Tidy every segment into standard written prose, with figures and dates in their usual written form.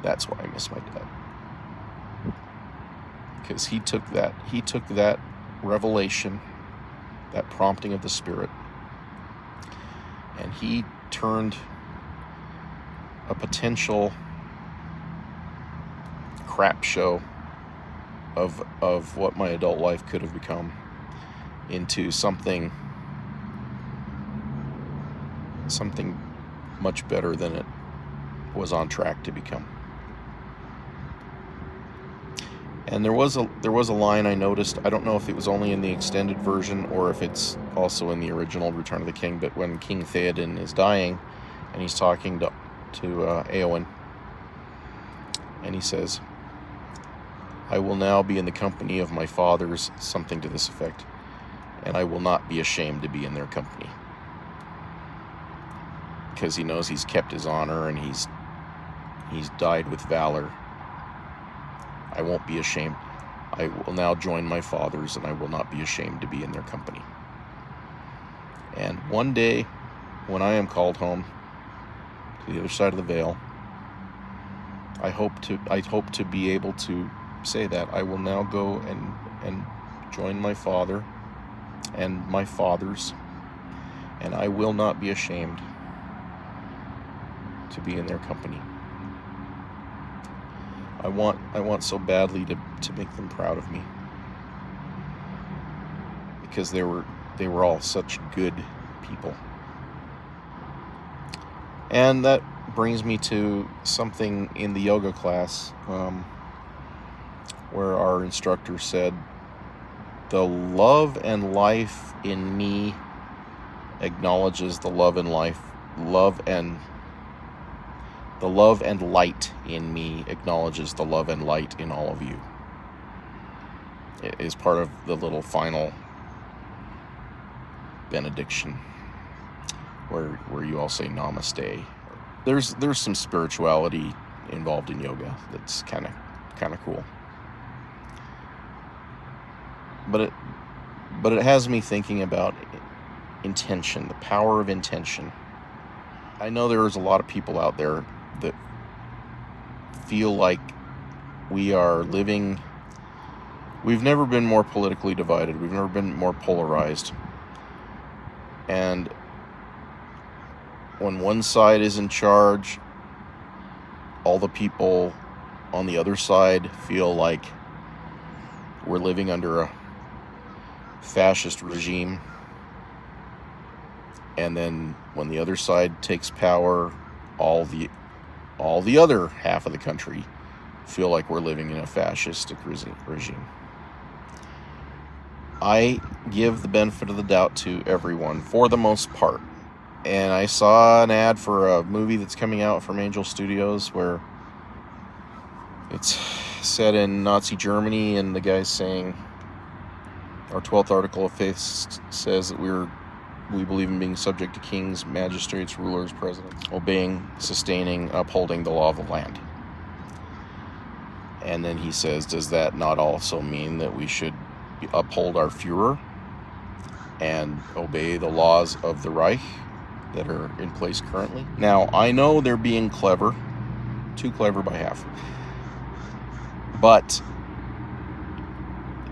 That's why I miss my dad. Because he took that revelation, that prompting of the Spirit, and he turned a potential crap show of what my adult life could have become into something much better than it was on track to become. And there was a line I noticed. I don't know if it was only in the extended version or if it's also in the original Return of the King, but when King Theoden is dying and he's talking to Éowyn, and he says, "I will now be in the company of my fathers," something to this effect, "and I will not be ashamed to be in their company." Because he knows he's kept his honor and he's died with valor. I won't be ashamed. I will now join my fathers, and I will not be ashamed to be in their company. And one day, when I am called home to the other side of the veil, I hope to be able to say that I will now go and join my father and my fathers, and I will not be ashamed to be in their company. I want so badly to make them proud of me, because they were all such good people. And that brings me to something in the yoga class where our instructor said, "The love and life in me acknowledges the love and life. The love and light in me acknowledges the love and light in all of you." It is part of the little final benediction where you all say namaste. There's some spirituality involved in yoga that's kind of cool. But it has me thinking about intention, the power of intention. I know there's a lot of people out there that feel like we've never been more politically divided. We've never been more polarized. And when one side is in charge, all the people on the other side feel like we're living under a fascist regime. And then when the other side takes power, all the other half of the country feel like we're living in a fascistic regime. I give the benefit of the doubt to everyone, for the most part. And I saw an ad for a movie that's coming out from Angel Studios where it's set in Nazi Germany, and the guy's saying, our 12th article of faith says that we believe in being subject to kings, magistrates, rulers, presidents, obeying, sustaining, upholding the law of the land. And then he says, does that not also mean that we should uphold our Führer and obey the laws of the Reich that are in place currently? Now, I know they're being clever, too clever by half. But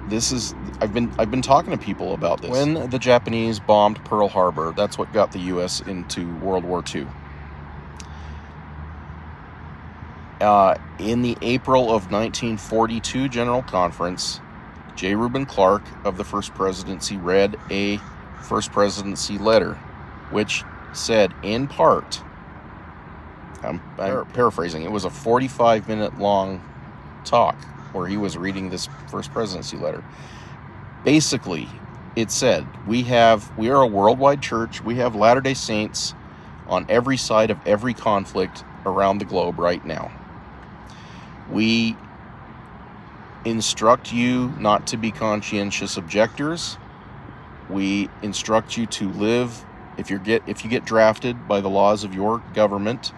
this is, I've been talking to people about this. When the Japanese bombed Pearl Harbor, that's what got the U.S. into World War II. In the April of 1942 General Conference, J. Reuben Clark of the First Presidency read a First Presidency letter, which said, in part, I'm paraphrasing, it was a 45-minute long talk where he was reading this First Presidency letter. Basically, it said, we are a worldwide church. We have Latter-day Saints on every side of every conflict around the globe right now. We instruct you not to be conscientious objectors. We instruct you to live, if you get drafted by the laws of your government,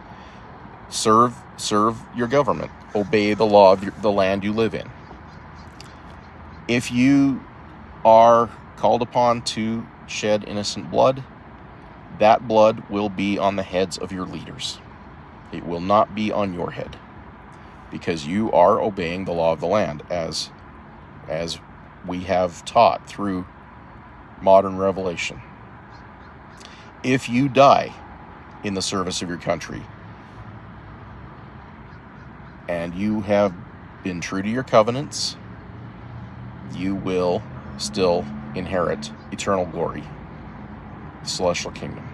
serve your government. Obey the law of the land you live in. If you are called upon to shed innocent blood, that blood will be on the heads of your leaders. It will not be on your head. because you are obeying the law of the land, as we have taught through modern revelation. If you die in the service of your country and you have been true to your covenants, you will still inherit eternal glory, the celestial kingdom.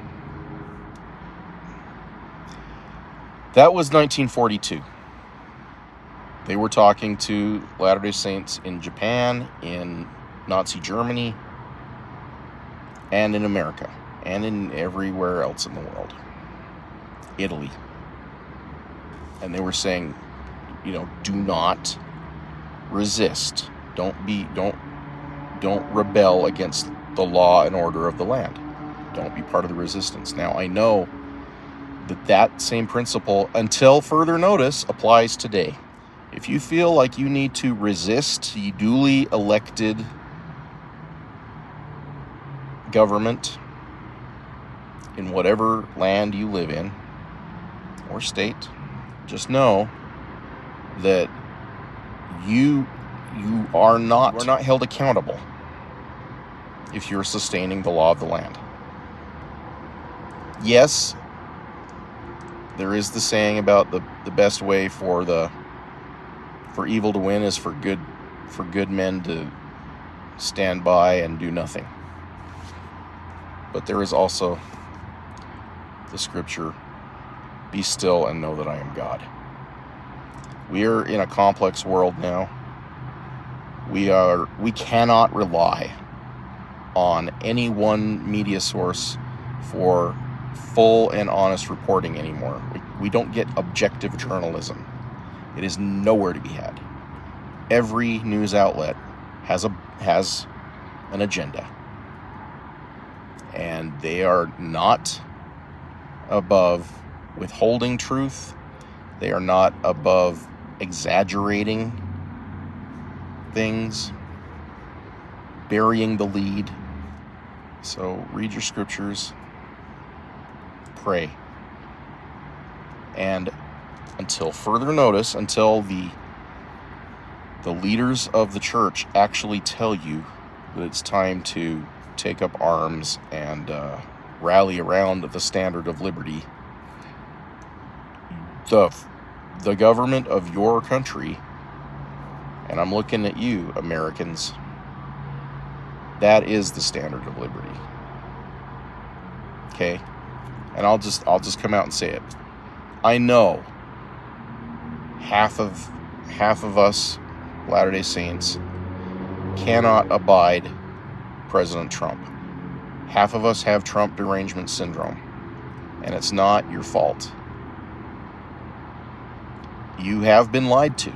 That was 1942. They were talking to Latter-day Saints in Japan, in Nazi Germany, and in America, and in everywhere else in the world. Italy. And they were saying, do not resist. Don't rebel against the law and order of the land. Don't be part of the resistance. Now, I know that same principle, until further notice, applies today. If you feel like you need to resist the duly elected government in whatever land you live in or state, just know that you are not held accountable if you're sustaining the law of the land. Yes, there is the saying about the best way for evil to win is for good men to stand by and do nothing. But there is also the scripture, be still and know that I am God. We are in a complex world now. We cannot rely on any one media source for full and honest reporting anymore. We don't get objective journalism. It is nowhere to be had. Every news outlet has an agenda, and they are not above withholding truth. They are not above exaggerating things, burying the lead. So read your scriptures, pray, and until further notice, until the leaders of the church actually tell you that it's time to take up arms and rally around the standard of liberty, the government of your country, and I'm looking at you, Americans, that is the standard of liberty. Okay? And I'll just come out and say it. I know half of us Latter-day Saints cannot abide President Trump. Half of us have Trump derangement syndrome, and it's not your fault. You have been lied to.